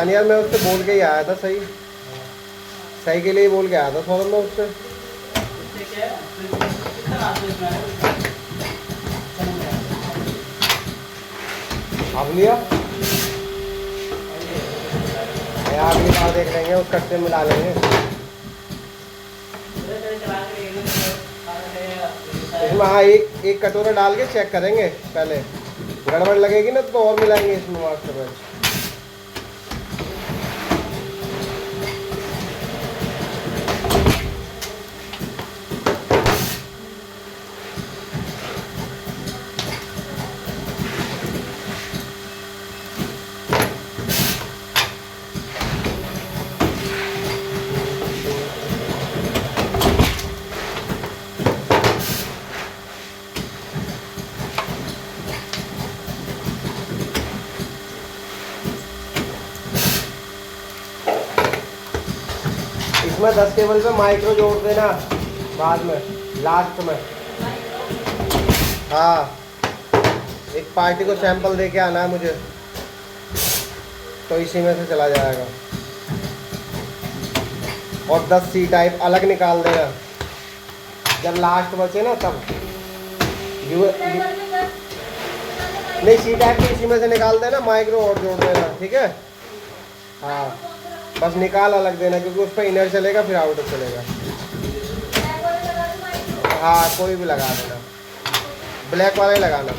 नहीं यार, मैं उससे बोल के ही आया था। सही सही के लिए बोल के आया था फौरन मैं उससे। अब लिया यार, अगली बार देख लेंगे, उस कट्टे में मिला लेंगे। इसमें हाँ, एक कटोरा डाल के चेक करेंगे पहले, गड़बड़ लगेगी ना तो और मिलाएंगे इसमें मास्टर बैच। इसमें 10 टेबल पे माइक्रो जोड़ देना बाद में, लास्ट में। हाँ, एक पार्टी को सैंपल दे के आना है मुझे, तो इसी में से चला जाएगा। और 10 सी टाइप अलग निकाल देना जब लास्ट बचे ना तब। नहीं, सी टाइप तो इसी में से निकाल देना, माइक्रो और जोड़ देना, ठीक है। हाँ, बस निकाल अलग देना, क्योंकि उस पर इनर चलेगा फिर आउटर चलेगा। हाँ, कोई भी लगा देना, ब्लैक वाला ही लगाना।